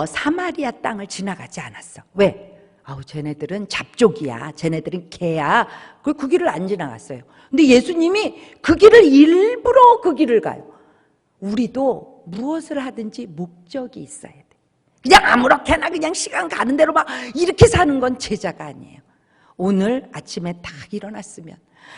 사마리아 땅을 지나가지 않았어. 왜? 쟤네들은 잡족이야. 쟤네들은 개야. 그 길을 안 지나갔어요. 근데 예수님이 그 길을 일부러 그 길을 가요. 우리도 무엇을 하든지 목적이 있어야 돼. 그냥 아무렇게나 그냥 시간 가는 대로 막 이렇게 사는 건 제자가 아니에요. 오늘 아침에 딱 일어났으면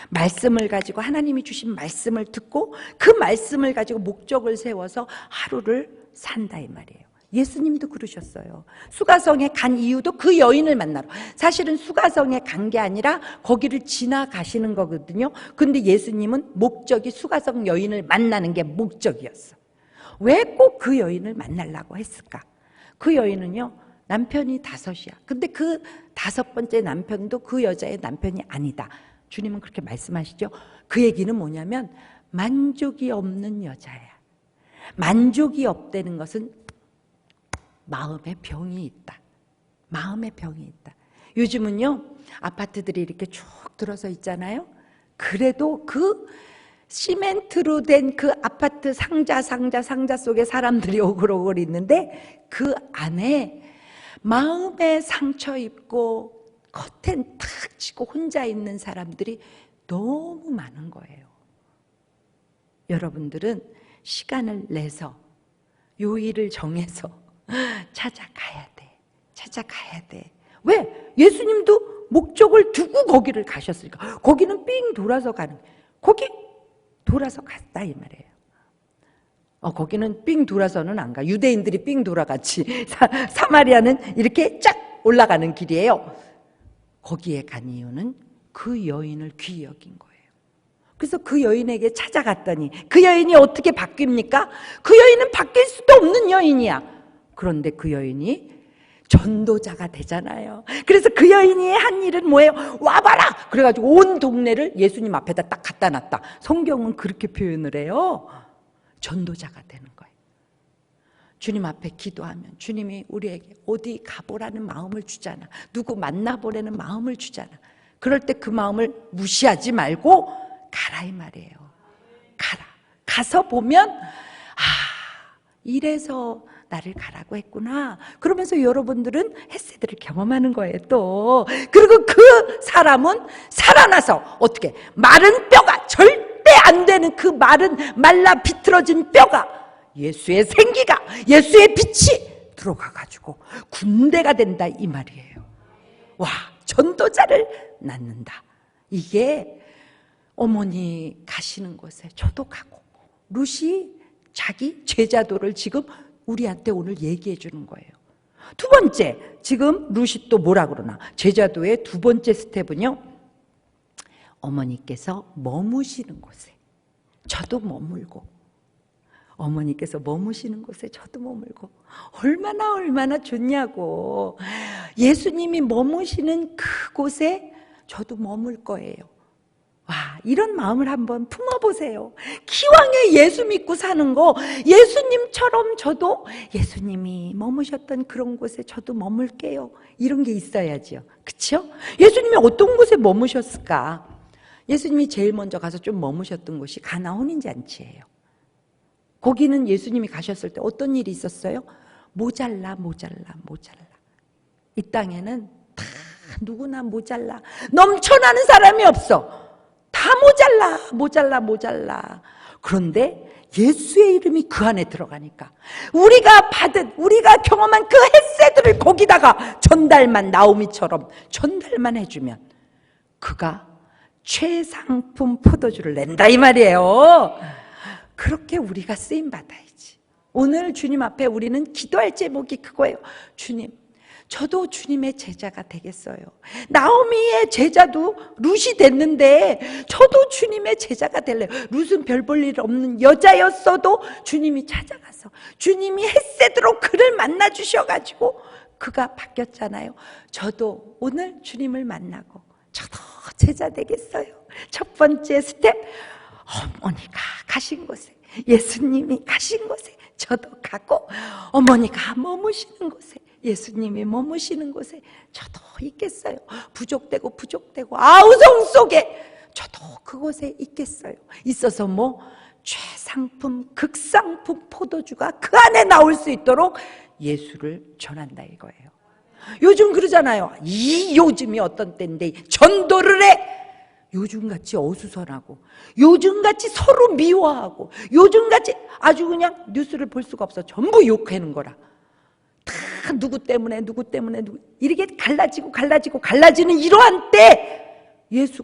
말씀을 가지고 하나님이 주신 말씀을 듣고 그 말씀을 가지고 목적을 세워서 하루를 산다 이 말이에요. 예수님도 그러셨어요. 수가성에 간 이유도 그 여인을 만나러. 사실은 수가성에 간 게 아니라 거기를 지나가시는 거거든요. 근데 예수님은 목적이 수가성 여인을 만나는 게 목적이었어. 왜 꼭 그 여인을 만나려고 했을까? 그 여인은요, 남편이 5이야. 근데 그 5번째 남편도 그 여자의 남편이 아니다. 주님은 그렇게 말씀하시죠. 그 얘기는 뭐냐면 만족이 없는 여자야. 만족이 없다는 것은 마음에 병이 있다. 마음에 병이 있다. 요즘은요, 아파트들이 이렇게 쭉 들어서 있잖아요. 그래도 그 시멘트로 된 그 아파트 상자 속에 사람들이 오글오글 있는데 그 안에 마음에 상처 입고 커튼 탁 치고 혼자 있는 사람들이 너무 많은 거예요. 여러분들은 시간을 내서 요일을 정해서 찾아가야 돼. 찾아가야 돼. 왜? 예수님도 목적을 두고 거기를 가셨으니까. 거기는 삥 돌아서 가는, 거기 돌아서 갔다 이 말이에요. 거기는 삥 돌아서는 안 가. 유대인들이 삥 돌아갔지. 사마리아는 이렇게 쫙 올라가는 길이에요. 거기에 간 이유는 그 여인을 귀히 여긴 거예요. 그래서 그 여인에게 찾아갔더니 그 여인이 어떻게 바뀝니까? 그 여인은 바뀔 수도 없는 여인이야. 그런데 그 여인이 전도자가 되잖아요. 그래서 그 여인이 한 일은 뭐예요? 와봐라! 그래가지고 온 동네를 예수님 앞에다 딱 갖다 놨다. 성경은 그렇게 표현을 해요. 전도자가 되는 거예요. 주님 앞에 기도하면 주님이 우리에게 어디 가보라는 마음을 주잖아. 누구 만나보라는 마음을 주잖아. 그럴 때 그 마음을 무시하지 말고 가라 이 말이에요. 가라. 가서 보면 이래서 나를 가라고 했구나. 그러면서 여러분들은 헷세들을 경험하는 거예요 또. 그리고 그 사람은 살아나서 어떻게 마른 뼈가 절대 안 되는 그 마른 말라 비틀어진 뼈가 예수의 생기가 예수의 빛이 들어가가지고 군대가 된다 이 말이에요. 와, 전도자를 낳는다. 이게 어머니 가시는 곳에 저도 가고 룻이 자기 제자도를 지금 우리한테 오늘 얘기해 주는 거예요. 두 번째, 지금 룻이 또 뭐라 그러나? 제자도의 두 번째 스텝은요, 어머니께서 머무시는 곳에 저도 머물고, 어머니께서 머무시는 곳에 저도 머물고, 얼마나 좋냐고. 예수님이 머무시는 그곳에 저도 머물 거예요. 와, 이런 마음을 한번 품어보세요. 기왕에 예수 믿고 사는 거, 예수님처럼 저도 예수님이 머무셨던 그런 곳에 저도 머물게요. 이런 게 있어야죠. 그렇죠? 예수님이 어떤 곳에 머무셨을까? 예수님이 제일 먼저 가서 좀 머무셨던 곳이 가나 혼인잔치예요. 거기는 예수님이 가셨을 때 어떤 일이 있었어요? 모자라. 이 땅에는 다 누구나 모자라. 넘쳐나는 사람이 없어. 다 모자라. 그런데 예수의 이름이 그 안에 들어가니까 우리가 경험한 그 햇새들을 거기다가 전달만, 나오미처럼 전달만 해주면 그가 최상품 포도주를 낸다 이 말이에요. 그렇게 우리가 쓰임 받아야지. 오늘 주님 앞에 우리는 기도할 제목이 그거예요. 주님, 저도 주님의 제자가 되겠어요. 나오미의 제자도 룻이 됐는데 저도 주님의 제자가 될래요. 룻은 별 볼 일 없는 여자였어도 주님이 찾아가서 주님이 햇새도록 그를 만나 주셔가지고 그가 바뀌었잖아요. 저도 오늘 주님을 만나고 저도 제자 되겠어요. 첫 번째 스텝, 어머니가 가신 곳에, 예수님이 가신 곳에 저도 가고, 어머니가 머무시는 곳에, 예수님이 머무시는 곳에 저도 있겠어요. 부족되고 아우성 속에 저도 그곳에 있겠어요. 있어서 뭐 최상품 극상품 포도주가 그 안에 나올 수 있도록 예수를 전한다 이거예요. 요즘 그러잖아요. 이 요즘이 어떤 때인데 전도를 해. 요즘같이 어수선하고, 요즘같이 서로 미워하고, 요즘같이 아주 그냥 뉴스를 볼 수가 없어. 전부 욕하는 거라. 다 누구 때문에 이렇게 갈라지는 이러한 때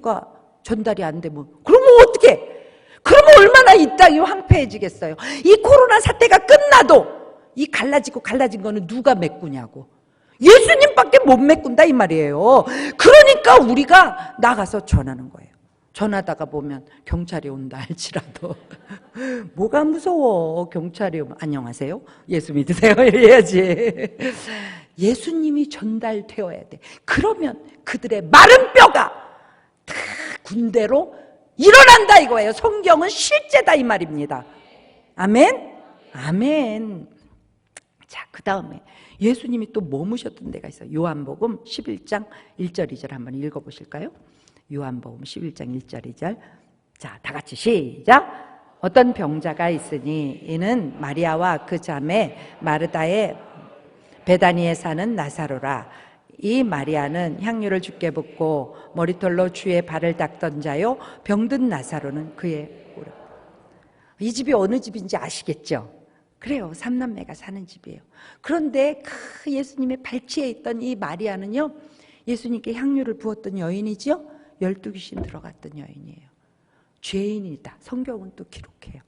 거가 전달이 안 되면 그러면 어떻게? 그러면 얼마나 이 땅이 황폐해지겠어요. 이 코로나 사태가 끝나도 이 갈라진 거는 누가 메꾸냐고. 예수님밖에 못 메꾼다 이 말이에요. 그러니까 우리가 나가서 전하는 거예요. 전하다가 보면 경찰이 온다 할지라도 뭐가 무서워. 경찰이 오면 안녕하세요, 예수 믿으세요 이래야지. 예수님이 전달되어야 돼. 그러면 그들의 마른 뼈가 다 군대로 일어난다 이거예요. 성경은 실제다 이 말입니다. 아멘? 아멘. 자, 그 다음에 예수님이 또 머무셨던 데가 있어요. 요한복음 11장 1절 2절 한번 읽어보실까요? 요한복음 11장 1절 2절. 자, 다 같이 시작. 어떤 병자가 있으니 이는 마리아와 그 자매 마르다의 베다니에 사는 나사로라. 이 마리아는 향유를 주께 붓고 머리털로 주의 발을 닦던 자요, 병든 나사로는 그의 오래. 이 집이 어느 집인지 아시겠죠? 그래요, 삼남매가 사는 집이에요. 그런데 그 예수님의 발치에 있던 이 마리아는요, 예수님께 향유를 부었던 여인이죠. 12귀신 들어갔던 여인이에요. 죄인이다, 성경은 또 기록해요.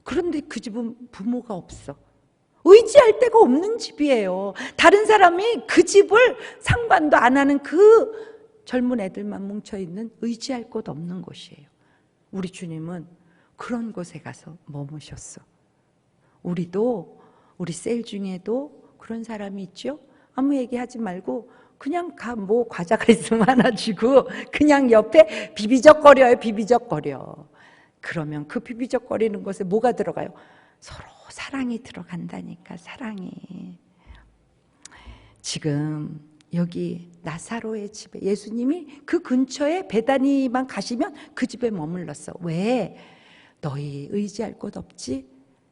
그런데 그 집은 부모가 없어. 의지할 데가 없는 집이에요. 다른 사람이 그 집을 상관도 안 하는 그 젊은 애들만 뭉쳐있는 의지할 곳 없는 곳이에요. 우리 주님은 그런 곳에 가서 머무셨어. 우리도, 우리 셀 중에도 그런 사람이 있죠? 아무 얘기하지 말고 그냥 뭐 과자가 있으면 하나 주고 그냥 옆에 비비적거려요. 비비적거려. 그러면 그 비비적거리는 것에 뭐가 들어가요? 서로 사랑이 들어간다니까. 사랑이. 지금 여기 나사로의 집에 예수님이 그 근처에 베다니만 가시면 그 집에 머물렀어. 왜? 너희 의지할 곳 없지?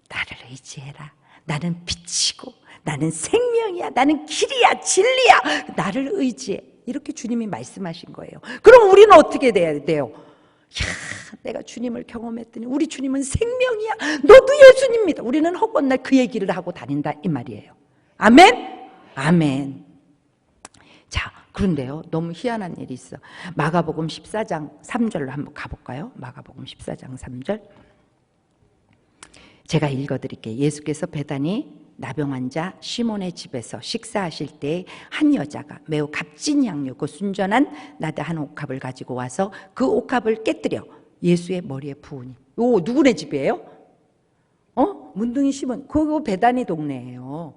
나를 의지해라. 나는 빛이고 나는 생명이야. 나는 길이야, 진리야. 나를 의지해. 이렇게 주님이 말씀하신 거예요. 그럼 우리는 어떻게 돼야 돼요? 야, 내가 주님을 경험했더니 우리 주님은 생명이야. 너도 예수님입니다. 우리는 헛것날 그 얘기를 하고 다닌다 이 말이에요. 아멘? 아멘. 자, 그런데요, 너무 희한한 일이 있어. 마가복음 14장 3절로 한번 가볼까요? 마가복음 14장 3절. 제가 읽어드릴게요. 예수께서 베다니 나병 환자 시몬의 집에서 식사하실 때 한 여자가 매우 값진 향유, 그 순전한 나드 한 옥합을 가지고 와서 그 옥합을 깨뜨려 예수의 머리에 부으니. 오, 누구네 집이에요? 문둥이 시몬. 그거 베다니 동네예요.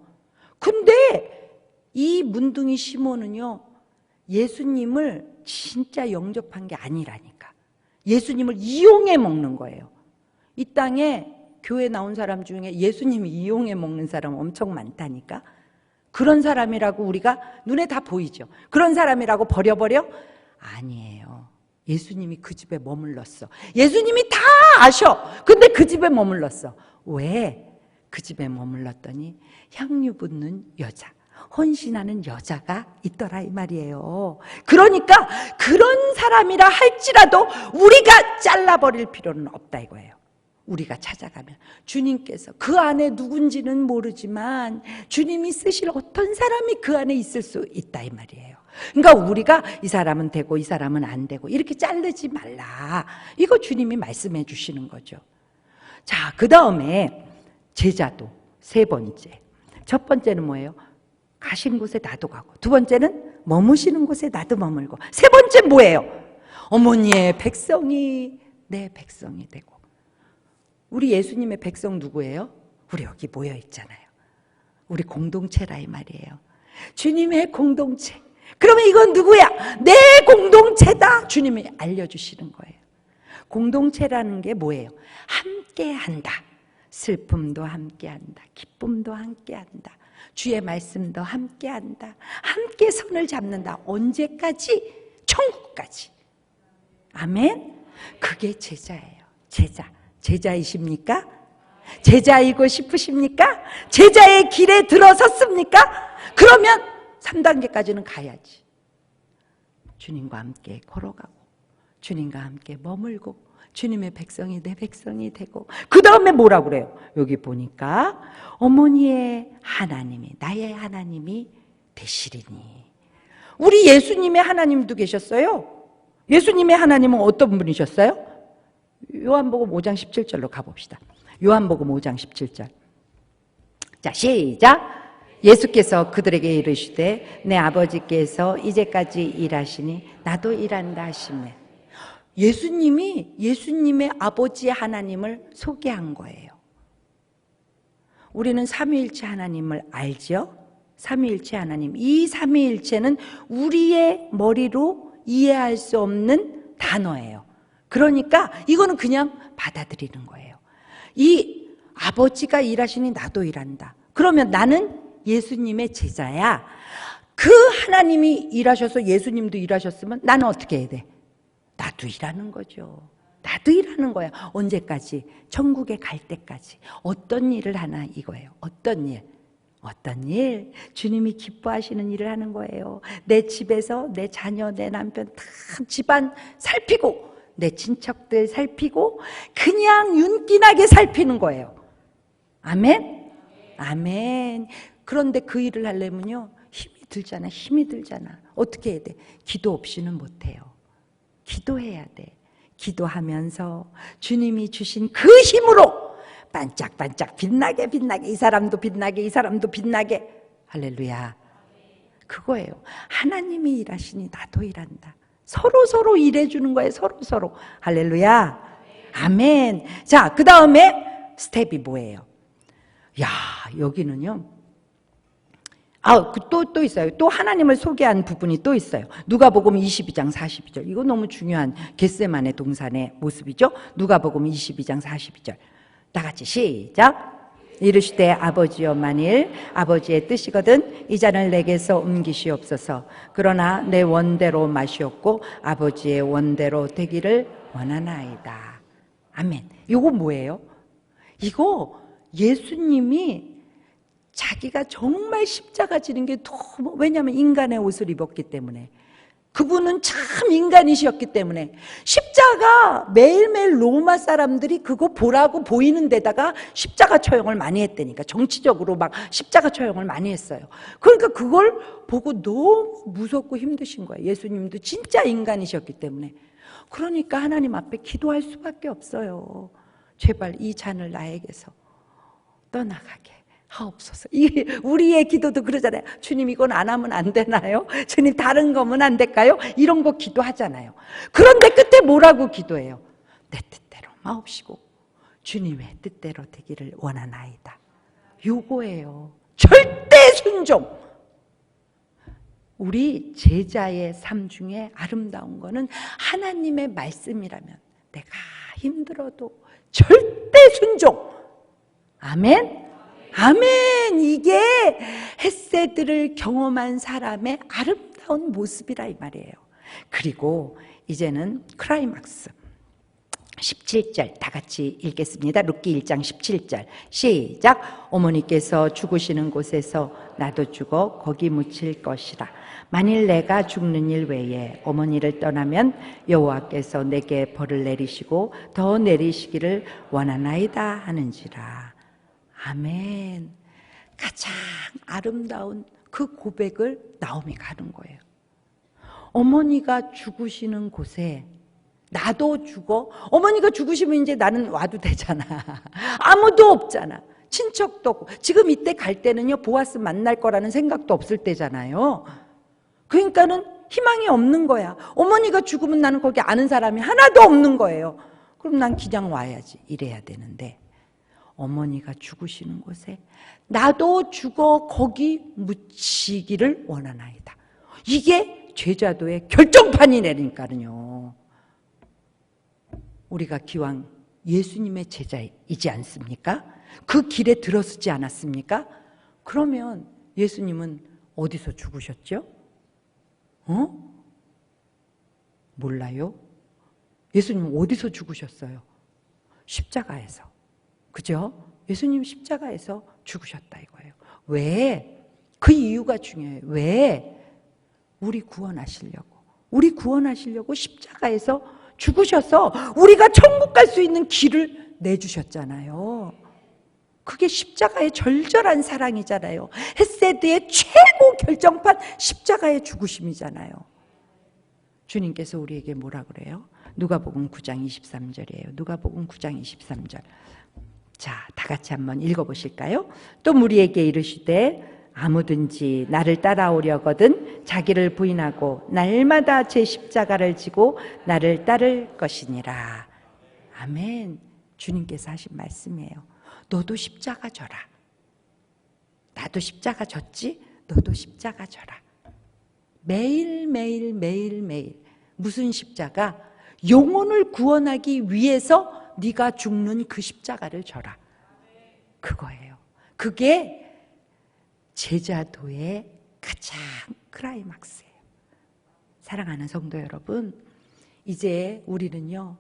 근데 이 문둥이 시몬은요, 예수님을 진짜 영접한 게 아니라니까. 예수님을 이용해 먹는 거예요. 이 땅에 교회 나온 사람 중에 예수님을 이용해 먹는 사람 엄청 많다니까. 그런 사람이라고 우리가 눈에 다 보이죠. 그런 사람이라고 버려버려? 아니에요. 예수님이 그 집에 머물렀어. 예수님이 다 아셔. 근데 그 집에 머물렀어. 왜? 그 집에 머물렀더니 향유 붓는 여자, 헌신하는 여자가 있더라 이 말이에요. 그러니까 그런 사람이라 할지라도 우리가 잘라버릴 필요는 없다 이거예요. 우리가 찾아가면 주님께서 그 안에 누군지는 모르지만 주님이 쓰실 어떤 사람이 그 안에 있을 수 있다 이 말이에요. 그러니까 우리가 이 사람은 되고 이 사람은 안 되고 이렇게 자르지 말라. 이거 주님이 말씀해 주시는 거죠. 자, 그 다음에 제자도 세 번째. 첫 번째는 뭐예요? 가신 곳에 나도 가고, 두 번째는 머무시는 곳에 나도 머물고, 세 번째 뭐예요? 어머니의 백성이 내 백성이 되고. 우리 예수님의 백성 누구예요? 우리 여기 모여 있잖아요. 우리 공동체라 이 말이에요. 주님의 공동체. 그러면 이건 누구야? 내 공동체다. 주님이 알려주시는 거예요. 공동체라는 게 뭐예요? 함께한다. 슬픔도 함께한다. 기쁨도 함께한다. 주의 말씀도 함께한다. 함께 손을 잡는다. 언제까지? 천국까지. 아멘? 그게 제자예요. 제자. 제자이십니까? 제자이고 싶으십니까? 제자의 길에 들어섰습니까? 그러면 3단계까지는 가야지. 주님과 함께 걸어가고, 주님과 함께 머물고, 주님의 백성이 내 백성이 되고, 그 다음에 뭐라고 그래요? 여기 보니까 어머니의 하나님이 나의 하나님이 되시리니. 우리 예수님의 하나님도 계셨어요. 예수님의 하나님은 어떤 분이셨어요? 요한복음 5장 17절로 가봅시다. 요한복음 5장 17절. 자, 시작. 예수께서 그들에게 이르시되 내 아버지께서 이제까지 일하시니 나도 일한다 하시매. 예수님이 예수님의 아버지 하나님을 소개한 거예요. 우리는 삼위일체 하나님을 알죠? 삼위일체 하나님. 이 삼위일체는 우리의 머리로 이해할 수 없는 단어예요. 그러니까 이거는 그냥 받아들이는 거예요. 이 아버지가 일하시니 나도 일한다. 그러면 나는 예수님의 제자야. 그 하나님이 일하셔서 예수님도 일하셨으면 나는 어떻게 해야 돼? 나도 일하는 거죠. 나도 일하는 거야. 언제까지? 천국에 갈 때까지. 어떤 일을 하나 이거예요. 어떤 일? 어떤 일? 주님이 기뻐하시는 일을 하는 거예요. 내 집에서 내 자녀, 내 남편 다 집안 살피고 내 친척들 살피고 그냥 윤기나게 살피는 거예요. 아멘? 아멘. 그런데 그 일을 하려면요 힘이 들잖아. 어떻게 해야 돼? 기도 없이는 못해요. 기도해야 돼. 기도하면서 주님이 주신 그 힘으로 반짝반짝 빛나게 이 사람도 빛나게 이 사람도 빛나게. 할렐루야. 그거예요. 하나님이 일하시니 나도 일한다. 서로 일해주는 거예요. 서로. 할렐루야. 아멘. 자, 그 다음에 스텝이 뭐예요? 야, 여기는요. 또 있어요. 또 하나님을 소개한 부분이 또 있어요. 누가복음 22장 42절. 이거 너무 중요한 겟세마네 동산의 모습이죠. 누가복음 22장 42절. 다 같이 시작. 이르시되 아버지여 만일 아버지의 뜻이거든 이 잔을 내게서 옮기시옵소서. 그러나 내 원대로 마시옵고 아버지의 원대로 되기를 원하나이다. 아멘. 이거 뭐예요? 이거 예수님이 자기가 정말 십자가 지는 게 너무, 왜냐하면 인간의 옷을 입었기 때문에, 그분은 참 인간이셨기 때문에 십자가 매일매일 로마 사람들이 그거 보라고 보이는 데다가 십자가 처형을 많이 했다니까. 정치적으로 막 십자가 처형을 많이 했어요. 그러니까 그걸 보고 너무 무섭고 힘드신 거예요. 예수님도 진짜 인간이셨기 때문에. 그러니까 하나님 앞에 기도할 수밖에 없어요. 제발 이 잔을 나에게서 떠나가게 하옵소서. 우리의 기도도 그러잖아요. 주님 이건 안 하면 안 되나요? 주님 다른 거면 안 될까요? 이런 거 기도하잖아요. 그런데 끝에 뭐라고 기도해요? 내 뜻대로 마옵시고 주님의 뜻대로 되기를 원하나이다. 요거예요. 절대 순종. 우리 제자의 삶 중에 아름다운 거는 하나님의 말씀이라면 내가 힘들어도 절대 순종. 아멘. 아멘. 이게 헷세드를 경험한 사람의 아름다운 모습이라 이 말이에요. 그리고 이제는 클라이막스 17절 다 같이 읽겠습니다. 룻기 1장 17절 시작. 어머니께서 죽으시는 곳에서 나도 죽어 거기 묻힐 것이라. 만일 내가 죽는 일 외에 어머니를 떠나면 여호와께서 내게 벌을 내리시고 더 내리시기를 원하나이다 하는지라. 아멘. 가장 아름다운 그 고백을 나오미가 하는 거예요. 어머니가 죽으시는 곳에 나도 죽어. 어머니가 죽으시면 이제 나는 와도 되잖아. 아무도 없잖아. 친척도 없고. 지금 이때 갈 때는요 보아스 만날 거라는 생각도 없을 때잖아요. 그러니까는 희망이 없는 거야. 어머니가 죽으면 나는 거기 아는 사람이 하나도 없는 거예요. 그럼 난 그냥 와야지 이래야 되는데, 어머니가 죽으시는 곳에 나도 죽어 거기 묻히기를 원하나이다. 이게 제자도의 결정판이 내리니까는요. 우리가 기왕 예수님의 제자이지 않습니까? 그 길에 들어서지 않았습니까? 그러면 예수님은 어디서 죽으셨죠? 몰라요? 예수님은 어디서 죽으셨어요? 십자가에서. 그죠? 예수님 십자가에서 죽으셨다 이거예요. 왜? 그 이유가 중요해요. 왜? 우리 구원하시려고 십자가에서 죽으셔서 우리가 천국 갈 수 있는 길을 내주셨잖아요. 그게 십자가의 절절한 사랑이잖아요. 헷세드의 최고 결정판 십자가의 죽으심이잖아요. 주님께서 우리에게 뭐라 그래요? 누가복음 9장 23절이에요. 누가복음 9장 23절. 자, 다 같이 한번 읽어보실까요? 또 무리에게 이르시되 아무든지 나를 따라오려거든 자기를 부인하고 날마다 제 십자가를 지고 나를 따를 것이니라. 아멘. 주님께서 하신 말씀이에요. 너도 십자가 져라. 나도 십자가 졌지? 너도 십자가 져라. 매일매일 매일매일. 무슨 십자가? 영혼을 구원하기 위해서 네가 죽는 그 십자가를 져라. 그거예요. 그게 제자도의 가장 클라이막스예요. 사랑하는 성도 여러분, 이제 우리는요,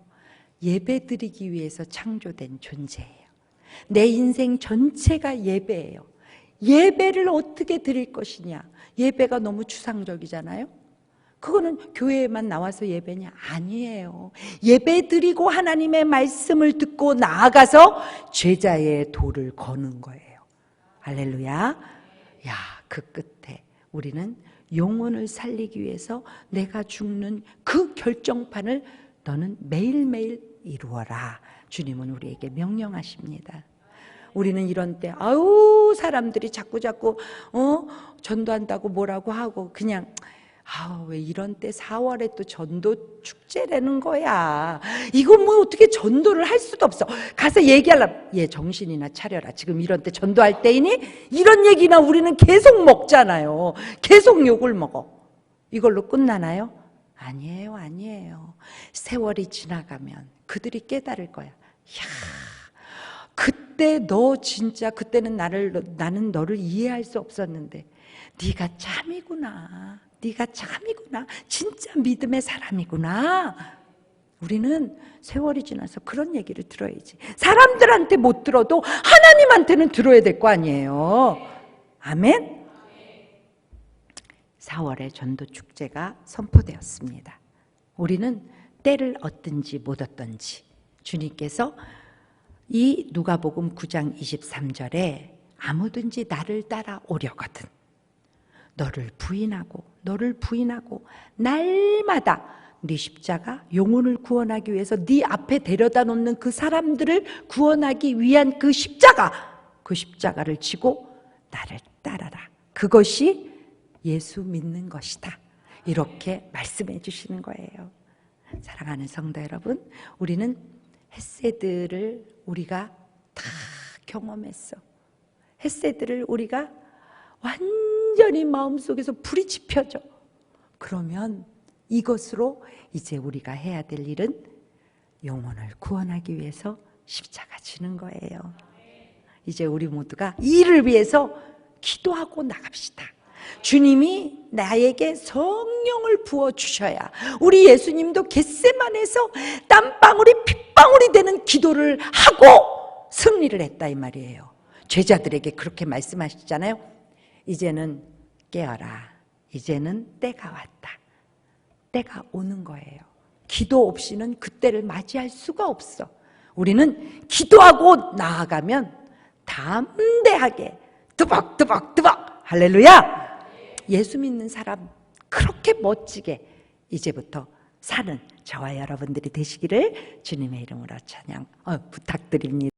예배 드리기 위해서 창조된 존재예요. 내 인생 전체가 예배예요. 예배를 어떻게 드릴 것이냐? 예배가 너무 추상적이잖아요. 그거는 교회에만 나와서 예배냐? 아니에요. 예배 드리고 하나님의 말씀을 듣고 나아가서 제자의 도를 거는 거예요. 할렐루야. 야, 그 끝에 우리는 영혼을 살리기 위해서 내가 죽는 그 결정판을 너는 매일매일 이루어라. 주님은 우리에게 명령하십니다. 우리는 이런 때 아우 사람들이 자꾸 전도한다고 뭐라고 하고 그냥 왜 이런 때 4월에 또 전도 축제라는 거야. 이거 뭐 어떻게 전도를 할 수도 없어. 가서 얘기하려면 얘 정신이나 차려라. 지금 이런 때 전도할 때이니? 이런 얘기나 우리는 계속 먹잖아요. 계속 욕을 먹어. 이걸로 끝나나요? 아니에요, 아니에요. 세월이 지나가면 그들이 깨달을 거야. 야, 그때 너 진짜 그때는 나는 너를 이해할 수 없었는데 네가 참이구나. 네가 참이구나. 진짜 믿음의 사람이구나. 우리는 세월이 지나서 그런 얘기를 들어야지. 사람들한테 못 들어도 하나님한테는 들어야 될 거 아니에요. 아멘. 4월에 전도축제가 선포되었습니다. 우리는 때를 얻든지 못 얻든지 주님께서 이 누가복음 9장 23절에 아무든지 나를 따라오려거든 너를 부인하고 날마다 네 십자가 영혼을 구원하기 위해서 네 앞에 데려다 놓는 그 사람들을 구원하기 위한 그 십자가를 지고 나를 따라라. 그것이 예수 믿는 것이다. 이렇게 말씀해 주시는 거예요. 사랑하는 성도 여러분, 우리는 헷세드를 우리가 다 경험했어. 헷세드를 우리가 완전히 마음속에서 불이 지펴져. 그러면 이것으로 이제 우리가 해야 될 일은 영혼을 구원하기 위해서 십자가 지는 거예요. 이제 우리 모두가 이 일을 위해서 기도하고 나갑시다. 주님이 나에게 성령을 부어주셔야 우리 예수님도 겟세마네에서 땀방울이 핏방울이 되는 기도를 하고 승리를 했다 이 말이에요. 제자들에게 그렇게 말씀하시잖아요. 이제는 깨어라. 이제는 때가 왔다. 때가 오는 거예요. 기도 없이는 그때를 맞이할 수가 없어. 우리는 기도하고 나아가면 담대하게 뜨벅뜨벅뜨벅 할렐루야. 예수 믿는 사람 그렇게 멋지게 이제부터 사는 저와 여러분들이 되시기를 주님의 이름으로 찬양 부탁드립니다.